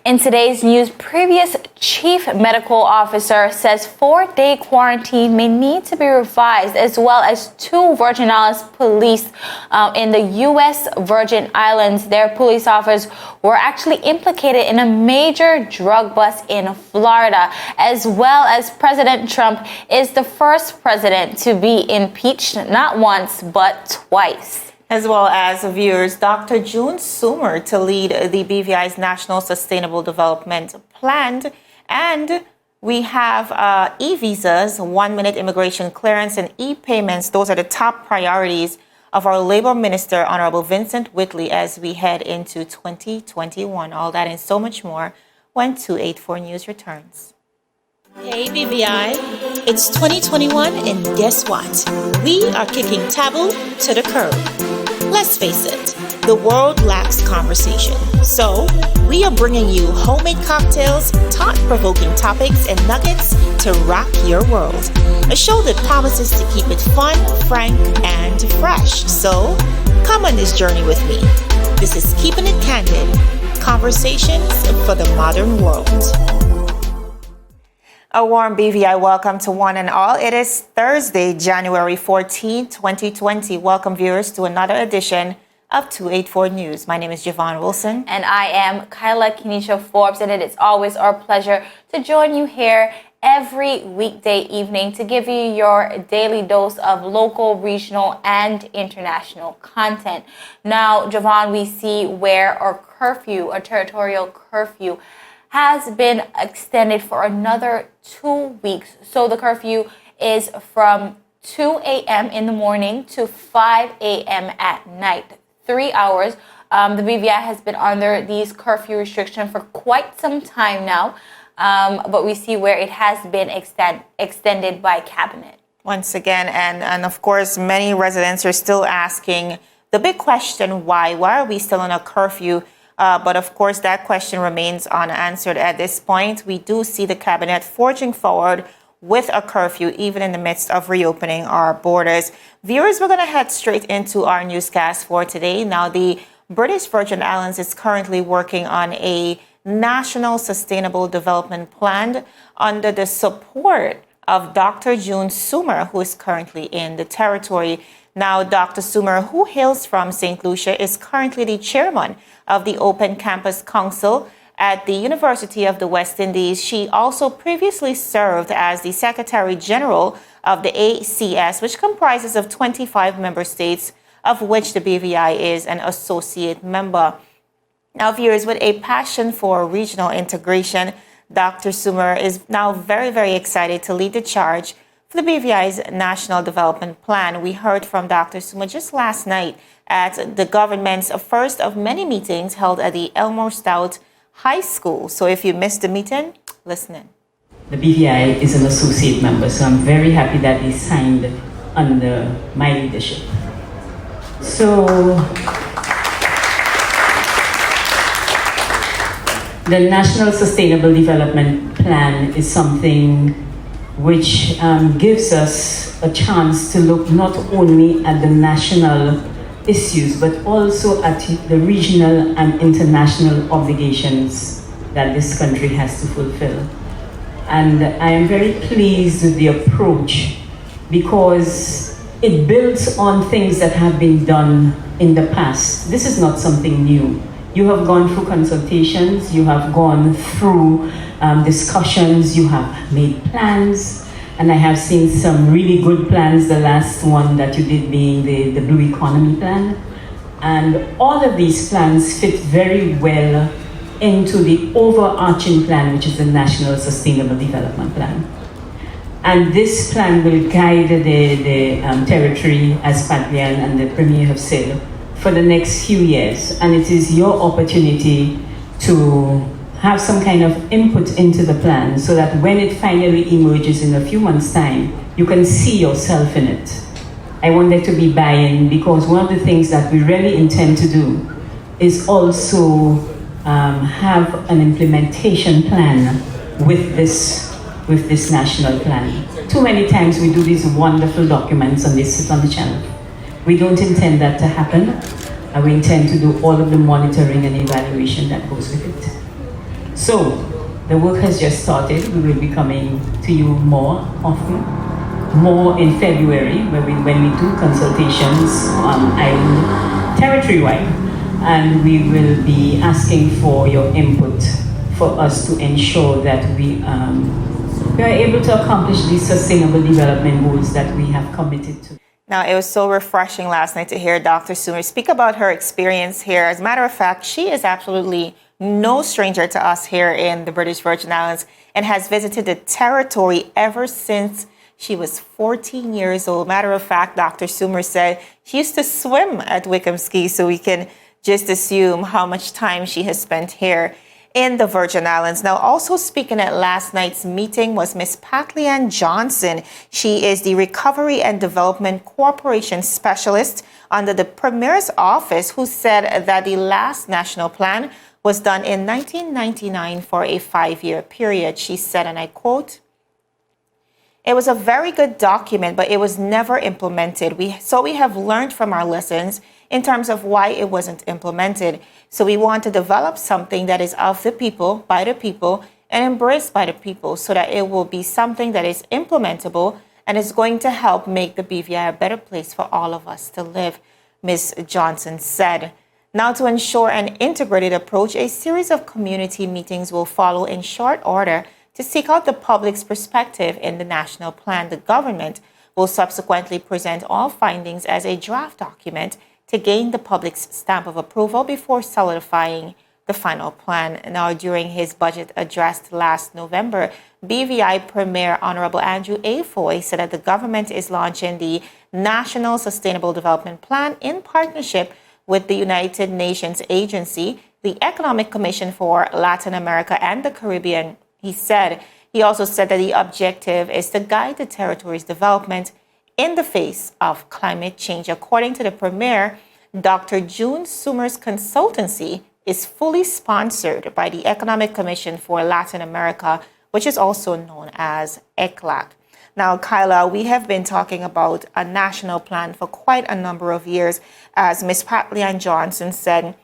In today's news, previous chief medical officer says 4-day quarantine may need to be revised, as well as 2 Virgin Islands police in the U.S. Virgin Islands. Their police officers were actually implicated in a major drug bust in Florida, as well as President Trump is the first president to be impeached not once but twice. As well as viewers, Dr. June Soomer to lead the BVI's National Sustainable Development Plan. And we have e-visas, 1-minute immigration clearance, and e-payments. Those are the top priorities of our Labor Minister, Honorable Vincent Whitley, as we head into 2021. All that and so much more when 284 News returns. Hey BVI, it's 2021 and guess what? We are kicking taboo to the curb. Let's face it, the world lacks conversation. So we are bringing you homemade cocktails, thought-provoking topics, and nuggets to rock your world. A show that promises to keep it fun, frank, and fresh. So come on this journey with me. This is Keeping It Candid, conversations for the modern world. A warm BVI welcome to one and all. It is Thursday, January 14, 2020. Welcome, viewers, to another edition of 284 News. My name is Javon Wilson. And I am Kyla Kenesha Forbes, and it is always our pleasure to join you here every weekday evening to give you your daily dose of local, regional, and international content. Now, Javon, we see where our curfew, our territorial curfew, has been extended for another 2 weeks. So the curfew is from 2 a.m. in the morning to 5 a.m. at night, 3 hours. The BVI has been under these curfew restrictions for quite some time now, but we see where it has been extended by cabinet. Once again, and of course, many residents are still asking the big question, why are we still in a curfew? But of course, that question remains unanswered at this point. We do see the cabinet forging forward with a curfew, even in the midst of reopening our borders. Viewers, we're going to head straight into our newscast for today. Now, the British Virgin Islands is currently working on a National Sustainable Development Plan under the support of Dr. June Soomer, who is currently in the territory. Now, Dr. Soomer, who hails from St. Lucia, is currently the chairman of the Open Campus Council at the University of the West Indies. She also previously served as the Secretary General of the ACS, which comprises of 25 member states, of which the BVI is an associate member. Now, viewers, with a passion for regional integration, Dr. Soomer is now very, very excited to lead the charge for the BVI's National Development Plan. We heard from Dr. Soomer just last night at the government's first of many meetings held at the Elmore Stout High School. So if you missed the meeting, listen in. The BVI is an associate member, so I'm very happy that he signed under my leadership. So the National Sustainable Development Plan is something which gives us a chance to look not only at the national issues, but also at the regional and international obligations that this country has to fulfill. And I am very pleased with the approach because it builds on things that have been done in the past. This is not something new. You have gone through consultations, you have gone through discussions, you have made plans, and I have seen some really good plans, the last one that you did being the Blue Economy Plan. And all of these plans fit very well into the overarching plan, which is the National Sustainable Development Plan. And this plan will guide the territory, as Pat Vian and the Premier have said, for the next few years. And it is your opportunity to have some kind of input into the plan so that when it finally emerges in a few months' time, you can see yourself in it. I want there to be buy-in because one of the things that we really intend to do is also have an implementation plan with this national plan. Too many times we do these wonderful documents and they sit on the shelf. We don't intend that to happen. We intend to do all of the monitoring and evaluation that goes with it. So the work has just started. We will be coming to you more often, more in February when we do consultations on island territory-wide, and we will be asking for your input for us to ensure that we are able to accomplish these sustainable development goals that we have committed to. Now, it was so refreshing last night to hear Dr. Soomer speak about her experience here. As a matter of fact, she is absolutely no stranger to us here in the British Virgin Islands and has visited the territory ever since she was 14 years old. Matter of fact, Dr. Soomer said she used to swim at Wickham Ski, so we can just assume how much time she has spent here in the Virgin Islands. Now, also speaking at last night's meeting was Miss Patlian Johnson. She is the Recovery and Development Corporation Specialist under the Premier's office, who said that the last national plan was done in 1999 for a 5-year period. She said, and I quote, "It was a very good document, but it was never implemented. We have learned from our lessons in terms of why it wasn't implemented. So we want to develop something that is of the people, by the people, and embraced by the people so that it will be something that is implementable and is going to help make the BVI a better place for all of us to live," Ms. Johnson said. Now, to ensure an integrated approach, a series of community meetings will follow in short order to seek out the public's perspective in the national plan. The government will subsequently present all findings as a draft document to gain the public's stamp of approval before solidifying the final plan. Now, during his budget address last November, BVI Premier Honorable Andrew A. Foy said that the government is launching the National Sustainable Development Plan in partnership with the United Nations Agency, the Economic Commission for Latin America and the Caribbean. He also said that the objective is to guide the territory's development in the face of climate change. According to the Premier, Dr. June Soomer's consultancy is fully sponsored by the Economic Commission for Latin America, which is also known as ECLAC. Now, Kyla, we have been talking about a national plan for quite a number of years. As Ms. Patlian Johnson said,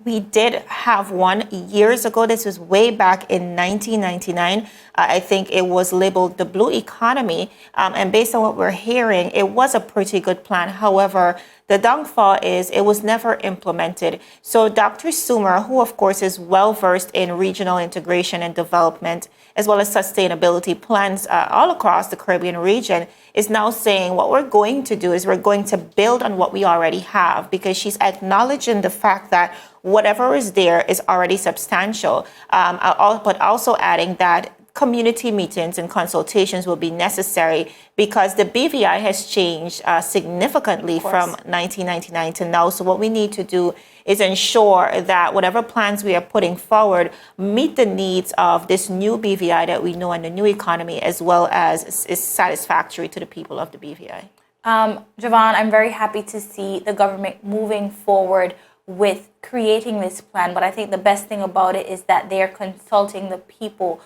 we did have one years ago. This was way back in 1999. I think it was labeled the Blue Economy. And based on what we're hearing, it was a pretty good plan. However, the downfall is it was never implemented. So Dr. Soomer, who of course is well versed in regional integration and development, as well as sustainability plans all across the Caribbean region, is now saying what we're going to do is we're going to build on what we already have, because she's acknowledging the fact that whatever is there is already substantial, but also adding that community meetings and consultations will be necessary because the BVI has changed significantly from 1999 to now. So what we need to do is ensure that whatever plans we are putting forward meet the needs of this new BVI that we know and the new economy, as well as is satisfactory to the people of the BVI. Javon, I'm very happy to see the government moving forward with creating this plan, but I think the best thing about it is that they are consulting the people.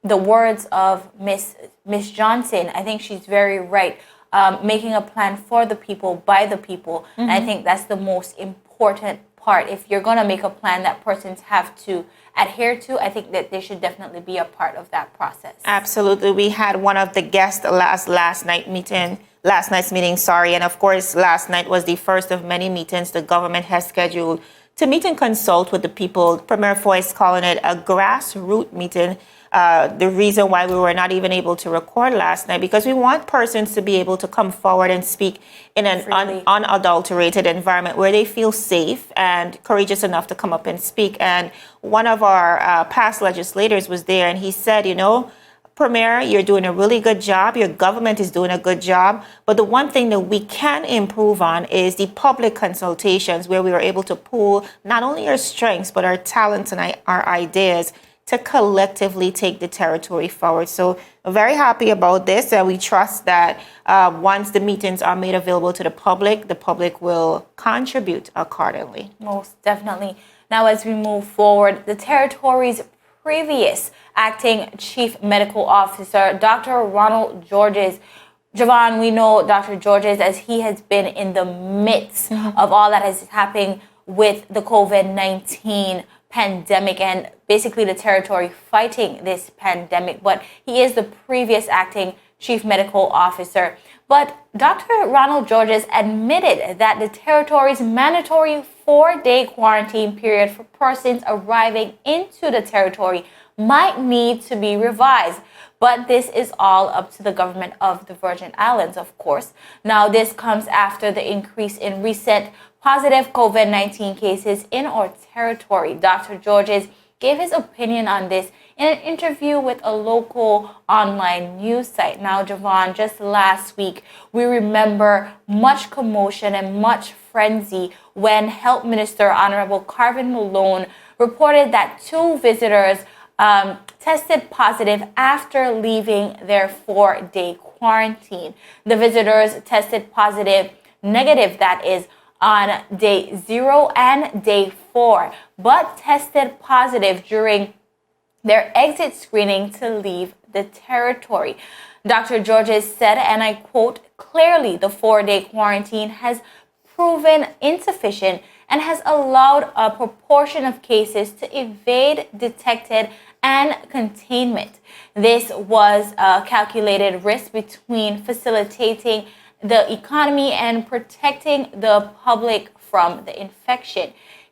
The words of Miss Johnson, I think she's very right. Making a plan for the people, by the people. Mm-hmm. And I think that's the most important part. If you're going to make a plan that persons have to adhere to, I think that they should definitely be a part of that process. Absolutely. We had one of the guests last night's meeting, and of course, last night was the first of many meetings the government has scheduled to meet and consult with the people. Premier Foy is calling it a grassroots meeting. The reason why we were not even able to record last night, because we want persons to be able to come forward and speak in an unadulterated environment where they feel safe and courageous enough to come up and speak. And one of our past legislators was there, and he said, Premier, you're doing a really good job. Your government is doing a good job. But the one thing that we can improve on is the public consultations, where we are able to pool not only our strengths, but our talents and our ideas to collectively take the territory forward. So I'm very happy about this. And we trust that once the meetings are made available to the public will contribute accordingly. Most definitely. Now, as we move forward, the territory's previous acting chief medical officer, Dr. Ronald Georges. Javon, we know Dr. Georges as he has been in the midst of all that is happening with the COVID-19 pandemic and basically the territory fighting this pandemic, but he is the previous acting chief medical officer. But Dr. Ronald Georges admitted that the territory's mandatory 4-day quarantine period for persons arriving into the territory might need to be revised. But this is all up to the government of the Virgin Islands, of course. Now, this comes after the increase in recent positive COVID-19 cases in our territory. Dr. Georges gave his opinion on this in an interview with a local online news site. Now, Javon, just last week, we remember much commotion and much frenzy when Health Minister Honorable Carvin Malone reported that 2 visitors tested positive after leaving their 4-day quarantine. The visitors tested negative, that is, on day 0 and day 4, but tested positive during their exit screening to leave the territory. Dr. Georges said, and I quote, "Clearly, the 4-day quarantine has proven insufficient and has allowed a proportion of cases to evade detected and containment. This was a calculated risk between facilitating the economy and protecting the public from the infection."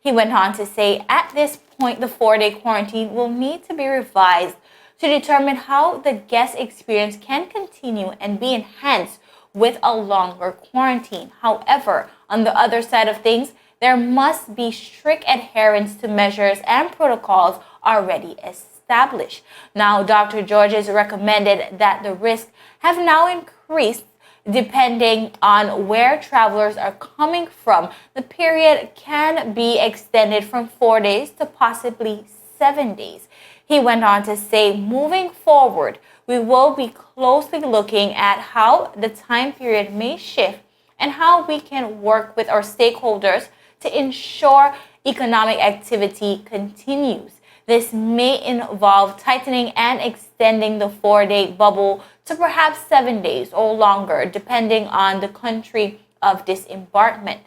He went on to say, at this point, the 4-day quarantine will need to be revised to determine how the guest experience can continue and be enhanced with a longer quarantine. However, on the other side of things, there must be strict adherence to measures and protocols already established. Now, Dr. Georges recommended that the risks have now increased depending on where travelers are coming from. The period can be extended from 4 days to possibly 7 days. He went on to say, moving forward, we will be closely looking at how the time period may shift and how we can work with our stakeholders to ensure economic activity continues. This may involve tightening and extending the 4-day bubble to perhaps 7 days or longer, depending on the country of disembarkment.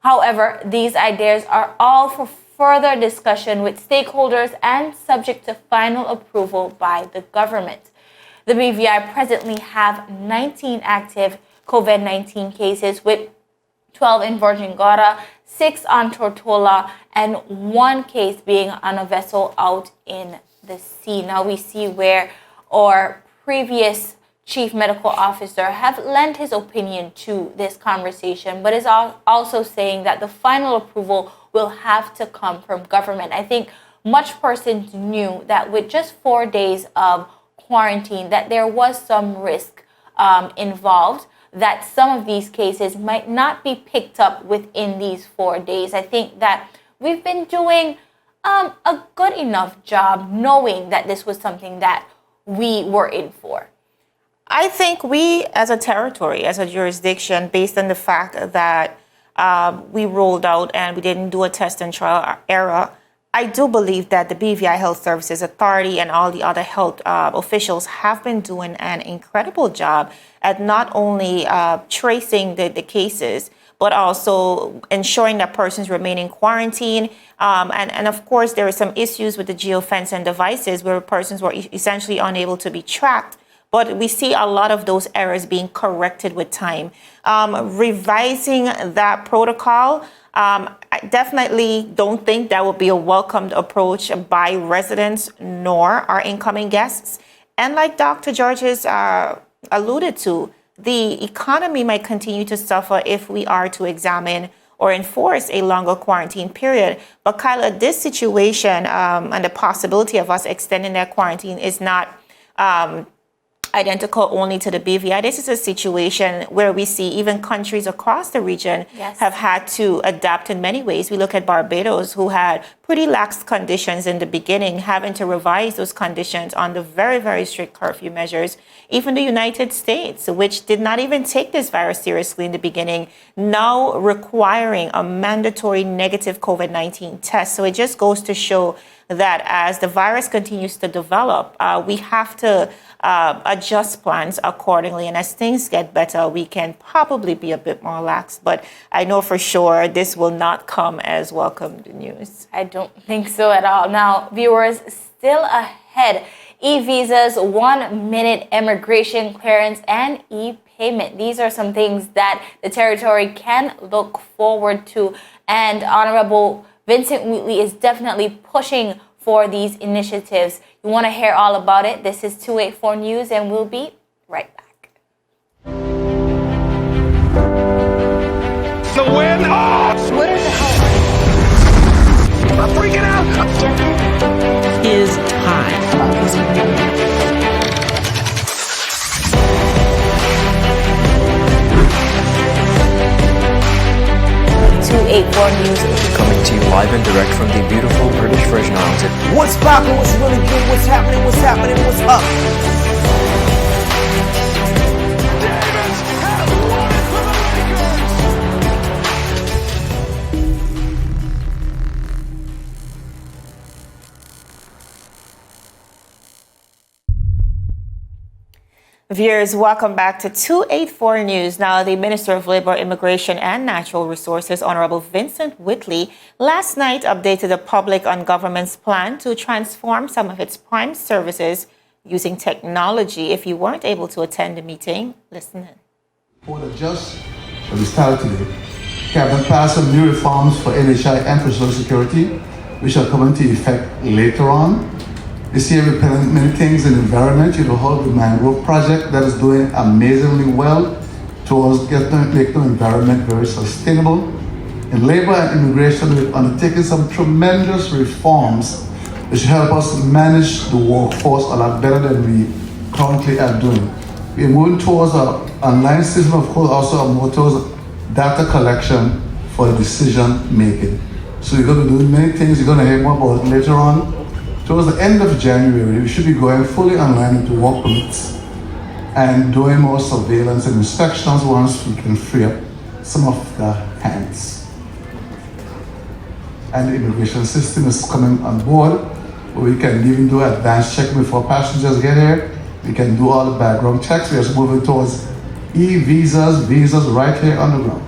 However, these ideas are all for further discussion with stakeholders and subject to final approval by the government. The BVI presently have 19 active COVID-19 cases, with 12 in Virgin Gorda, 6 on Tortola, and 1 case being on a vessel out in the sea. Now we see where our previous chief medical officer have lent his opinion to this conversation, but is also saying that the final approval will have to come from government. I think much persons knew that with just 4 days of quarantine, that there was some risk involved, that some of these cases might not be picked up within these 4 days. I think that we've been doing a good enough job knowing that this was something that we were in for. I think we, as a territory, as a jurisdiction, based on the fact that we rolled out and we didn't do a test and trial era, I do believe that the BVI Health Services Authority and all the other health officials have been doing an incredible job at not only tracing the cases, but also ensuring that persons remain in quarantine. And of course, there are some issues with the geofence and devices where persons were essentially unable to be tracked. But we see a lot of those errors being corrected with time. Revising that protocol, I definitely don't think that would be a welcomed approach by residents nor our incoming guests. And like Dr. Georges alluded to, the economy might continue to suffer if we are to examine or enforce a longer quarantine period. But Kyla, this situation and the possibility of us extending that quarantine is not identical only to the BVI. This is a situation where we see even countries across the region have had to adapt in many ways. We look at Barbados, who had pretty lax conditions in the beginning, having to revise those conditions on the very, very strict curfew measures. Even the United States, which did not even take this virus seriously in the beginning, now requiring a mandatory negative COVID-19 test. So it just goes to show that as the virus continues to develop, we have to adjust plans accordingly. And as things get better, we can probably be a bit more lax. But I know for sure this will not come as welcomed news. I don't think so at all. Now, viewers, still ahead, e-visas, 1-minute immigration clearance, and e-payment. These are some things that the territory can look forward to. And Honorable Vincent Wheatley is definitely pushing for these initiatives. You want to hear all about it? This is 284 News, and we'll be right back. The win! Oh! What are the hell? I'm freaking out! Is high. 284 News. Coming to you live and direct from the beautiful British Virgin Islands. What's poppin', what's really good, what's happening, what's up? Davis has won it for the Viewers, welcome back to 284 News. Now, the Minister of Labor, Immigration and Natural Resources, Honorable Vincent Wheatley, last night updated the public on government's plan to transform some of its prime services using technology. If you weren't able to attend the meeting, listen in. For the just that we started today, Cabinet passed some new reforms for NHI and for Social Security, which shall come into effect later on. This year we implement many things in the environment. You know, hold the mangrove project that is doing amazingly well towards making the environment very sustainable. In labor and immigration, we've undertaken some tremendous reforms which help us manage the workforce a lot better than we currently are doing. We're moving towards an online system, of course, also more towards data collection for decision making. So you're going to be doing many things. You're going to hear more about it later on. Towards the end of January, we should be going fully online into work permits and doing more surveillance and inspections once we can free up some of the hands. And the immigration system is coming on board, where we can even do advanced checking before passengers get here. We can do all the background checks. We are moving towards e-visas, visas right here on the ground.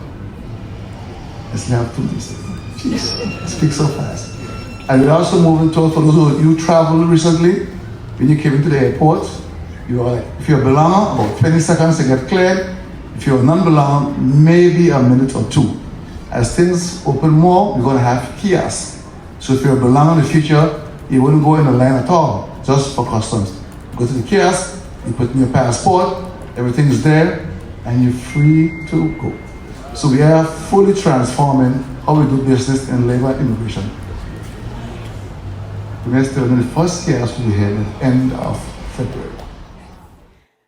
Let's have to do this. Jeez, I speak so fast. And we're also moving towards, for those who traveled recently, when you came into the airport, you are, if you're a belanger, about 20 seconds to get cleared. If you're a non-belanger, maybe a minute or two. As things open more, we're going to have kiosks. So if you're a belanger in the future, you wouldn't go in a line at all, just for customs. Go to the kiosk, you put in your passport, everything is there, and you're free to go. So we are fully transforming how we do business in labor and immigration. The first kiosk will be here at the end of February.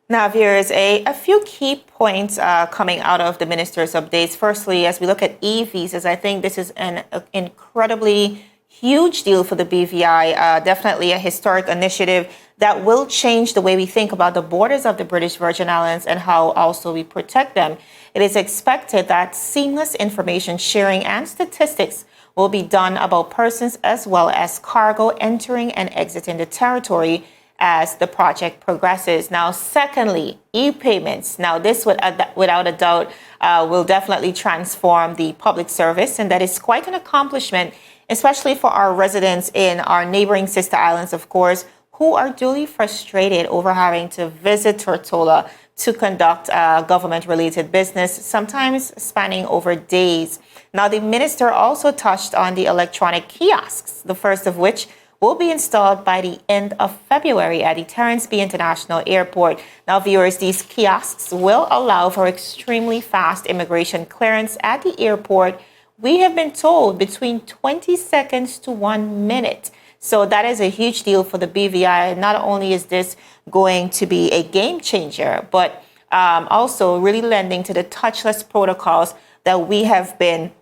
Now, viewers, a few key points coming out of the minister's updates. Firstly, as we look at e-visas, I think this is an incredibly huge deal for the BVI, definitely a historic initiative that will change the way we think about the borders of the British Virgin Islands and how also we protect them. It is expected that seamless information sharing and statistics will be done about persons as well as cargo entering and exiting the territory as the project progresses. Now, secondly, e-payments. Now, this without a doubt will definitely transform the public service, and that is quite an accomplishment, especially for our residents in our neighboring sister islands, of course, who are duly frustrated over having to visit Tortola to conduct government-related business, sometimes spanning over days. Now, the minister also touched on the electronic kiosks, the first of which will be installed by the end of February at the Terrence B. International Airport. Now, viewers, these kiosks will allow for extremely fast immigration clearance at the airport. We have been told between 20 seconds to 1 minute. So that is a huge deal for the BVI. Not only is this going to be a game changer, but also really lending to the touchless protocols that we have been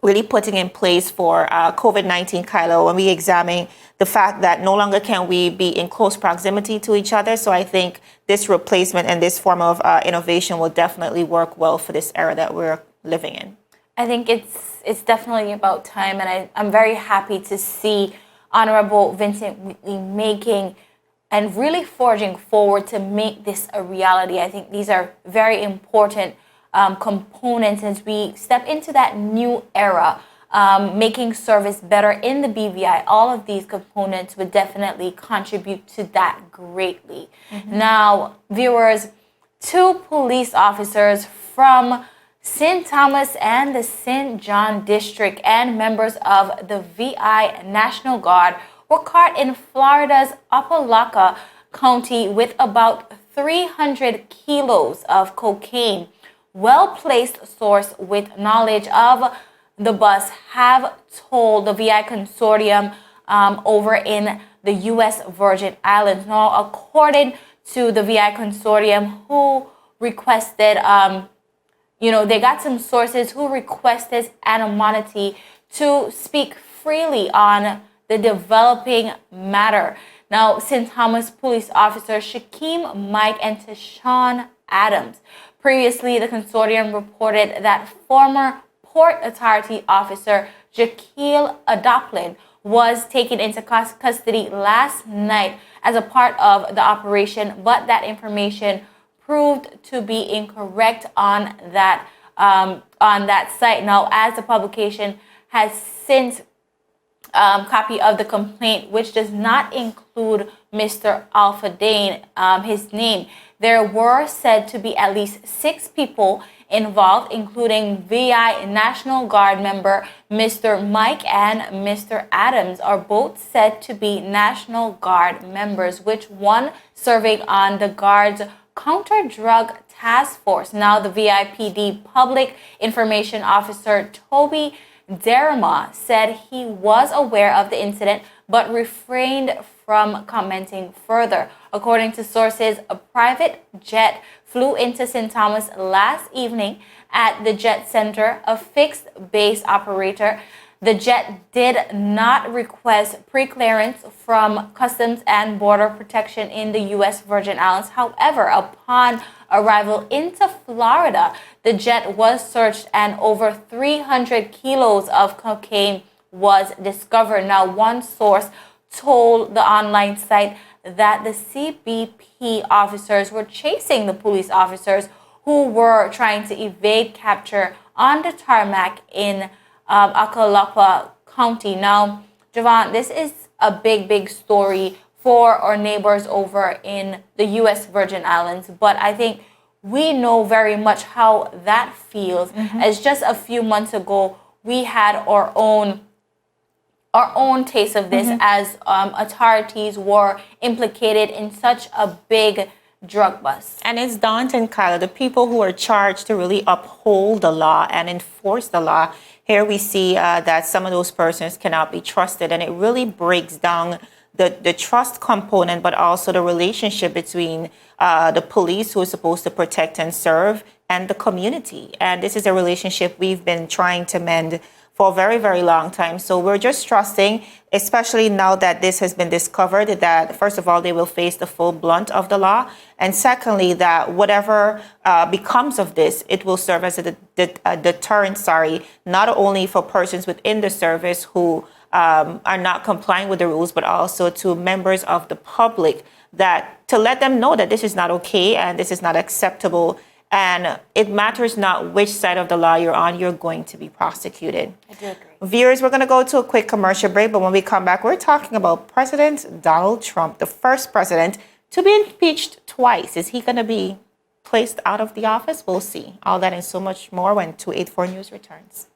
really putting in place for COVID-19, Kylo, when we examine the fact that no longer can we be in close proximity to each other. So I think this replacement and this form of innovation will definitely work well for this era that we're living in. I think it's definitely about time, and I'm very happy to see Honorable Vincent Wheatley making and really forging forward to make this a reality. I think these are very important components as we step into that new era, making service better in the BVI. All of these components would definitely contribute to that greatly. Now, viewers, 2 police officers from St. Thomas and the St. John District and members of the VI National Guard were caught in Florida's Apalaca County with about 300 kilos of cocaine. Well-placed source with knowledge of the bus have told the VI Consortium over in the U.S. Virgin Islands. Now, according to the VI Consortium, who requested, they got some sources who requested anonymity to speak freely on the developing matter. Now, St. Thomas police officer Shaquem Mike and Tashawn Adams. Previously, the consortium reported that former Port Authority officer Jaquil Adoplin was taken into custody last night as a part of the operation, but that information proved to be incorrect on that site. Now, as the publication has since copy of the complaint, which does not include Mr. Alpha Dane, his name. There were said to be at least 6 people involved, including VI National Guard member Mr. Mike and Mr. Adams are both said to be National Guard members, which one serving on the Guard's counter-drug task force. Now, the VIPD Public Information Officer Toby Derma said he was aware of the incident but refrained from commenting further. According to sources, a private jet flew into St. Thomas last evening at the Jet Center, a fixed base operator. The jet did not request pre-clearance from Customs and Border Protection in the U.S. Virgin Islands. However, upon arrival into Florida, the jet was searched and over 300 kilos of cocaine was discovered. Now, one source told the online site that the CBP officers were chasing the police officers who were trying to evade capture on the tarmac in Akalapa County. Now, Javon, this is a big story for our neighbors over in the U.S. Virgin Islands, but I think we know very much how that feels. As just a few months ago, we had our own taste of this as authorities were implicated in such a big drug bust. And it's daunting, Kyla. The people who are charged to really uphold the law and enforce the law, here we see that some of those persons cannot be trusted, and it really breaks down the trust component, but also the relationship between the police, who is supposed to protect and serve, and the community. And this is a relationship we've been trying to mend for a very, very long time. So we're just trusting, especially now that this has been discovered, that first of all, they will face the full blunt of the law. And secondly, that whatever becomes of this, it will serve as a deterrent, not only for persons within the service who are not complying with the rules, but also to members of the public, that to let them know that this is not okay and this is not acceptable. And it matters not which side of the law you're on, you're going to be prosecuted. I do agree. Viewers, we're going to go to a quick commercial break, but when we come back, we're talking about President Donald Trump, the first president to be impeached twice. Is he going to be placed out of the office? We'll see. All that and so much more when 284 News returns.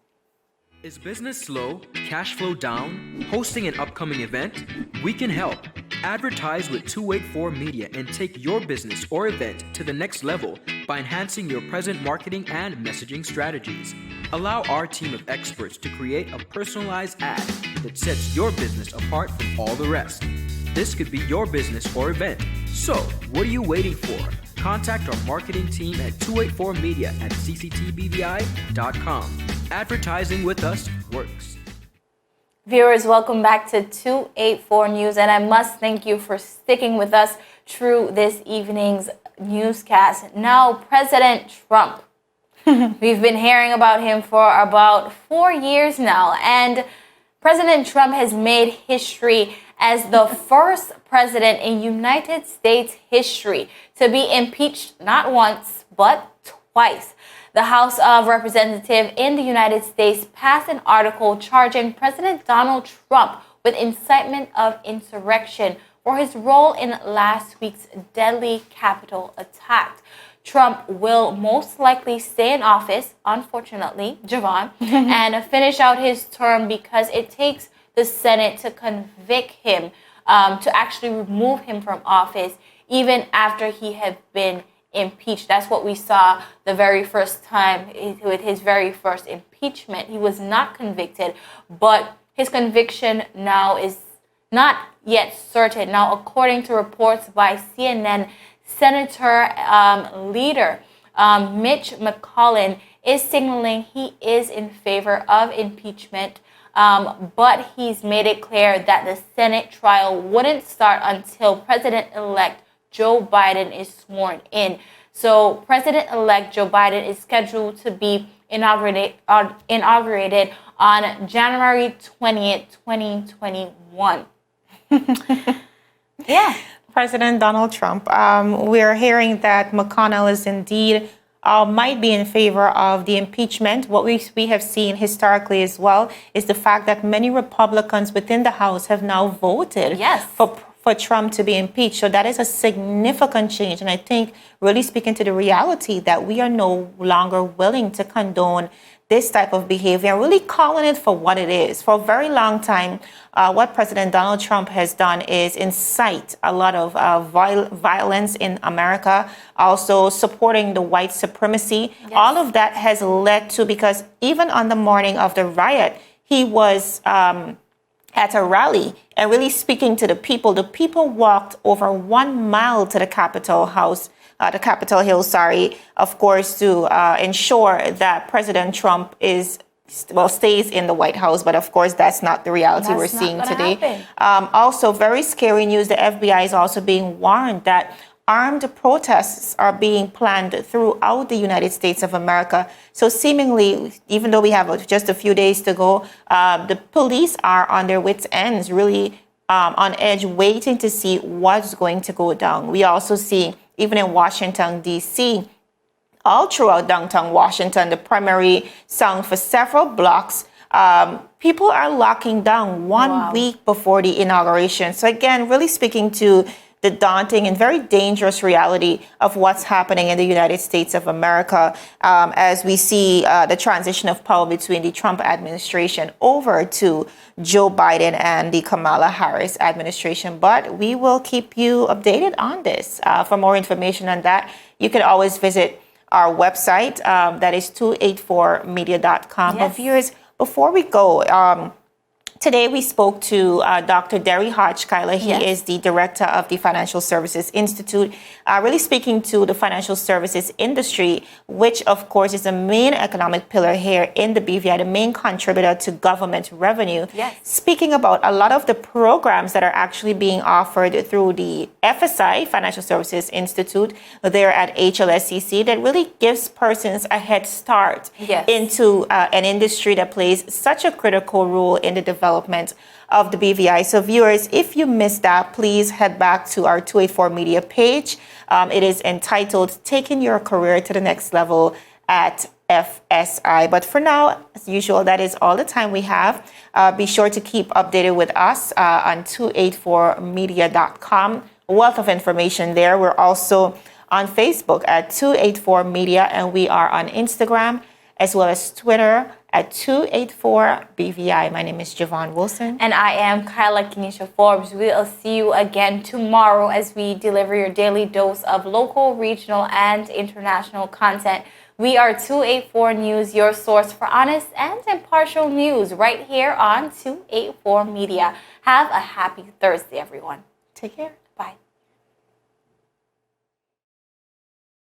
Is business slow? Cash flow down? Hosting an upcoming event? We can help. Advertise with 284 Media and take your business or event to the next level by enhancing your present marketing and messaging strategies. Allow our team of experts to create a personalized ad that sets your business apart from all the rest. This could be your business or event. So, what are you waiting for? Contact our marketing team at 284media@cctbvi.com. Advertising with us works. Viewers, welcome back to 284 News, and I must thank you for sticking with us through this evening's newscast. Now, President Trump. We've been hearing about him for about 4 years now, and President Trump has made history as the first president in United States history to be impeached not once, but twice. The House of Representatives in the United States passed an article charging President Donald Trump with incitement of insurrection for his role in last week's deadly Capitol attack. Trump will most likely stay in office, unfortunately, Javon, and finish out his term because it takes the Senate to convict him, to actually remove him from office, even after he had been impeached. That's what we saw the very first time with his very first impeachment. He was not convicted, but his conviction now is not yet certain. Now, according to reports by CNN, Senator leader Mitch McConnell is signaling he is in favor of impeachment, but he's made it clear that the Senate trial wouldn't start until President-elect Joe Biden is sworn in. So President-elect Joe Biden is scheduled to be inaugurated on January 20th, 2021. Yeah. President Donald Trump. We're hearing that McConnell is indeed might be in favor of the impeachment. What we have seen historically as well is the fact that many Republicans within the House have now voted for Trump to be impeached. So that is a significant change. And I think really speaking to the reality that we are no longer willing to condone this type of behavior and really calling it for what it is. For a very long time, what President Donald Trump has done is incite a lot of violence in America, also supporting the white supremacy. Yes. All of that has led to, because even on the morning of the riot, he was at a rally and really speaking to the people. The people walked over 1 mile to the Capitol Hill, of course, to ensure that President Trump stays in the White House. But of course, that's not the reality we're seeing today. Also, very scary news. The FBI is also being warned that armed protests are being planned throughout the United States of America. So seemingly, even though we have just a few days to go, the police are on their wits' ends, really on edge, waiting to see what's going to go down. We also see, even in Washington, D.C., all throughout downtown Washington, the primary sound for several blocks, people are locking down one week before the inauguration. So again, really speaking to the daunting and very dangerous reality of what's happening in the United States of America as we see the transition of power between the Trump administration over to Joe Biden and the Kamala Harris administration. But we will keep you updated on this. For more information on that, you can always visit our website. That is 284media.com. Yes. But viewers, before we go, today we spoke to Dr. Derry Hodge Kyler. He is the director of the Financial Services Institute, really speaking to the financial services industry, which of course is the main economic pillar here in the BVI, the main contributor to government revenue. Yes. Speaking about a lot of the programs that are actually being offered through the FSI, Financial Services Institute, there at HLSCC, that really gives persons a head start into an industry that plays such a critical role in the development of the BVI. So viewers, if you missed that, please head back to our 284 Media page. It is entitled Taking Your Career to the Next Level at FSI. But for now, as usual, that is all the time we have. Be sure to keep updated with us on 284media.com. A wealth of information there. We're also on Facebook at 284 Media, and we are on Instagram as well as Twitter at 284BVI. My name is Javon Wilson. And I am Kyla Kenesha Forbes. We'll see you again tomorrow as we deliver your daily dose of local, regional, and international content. We are 284 News, your source for honest and impartial news, right here on 284 Media. Have a happy Thursday, everyone. Take care.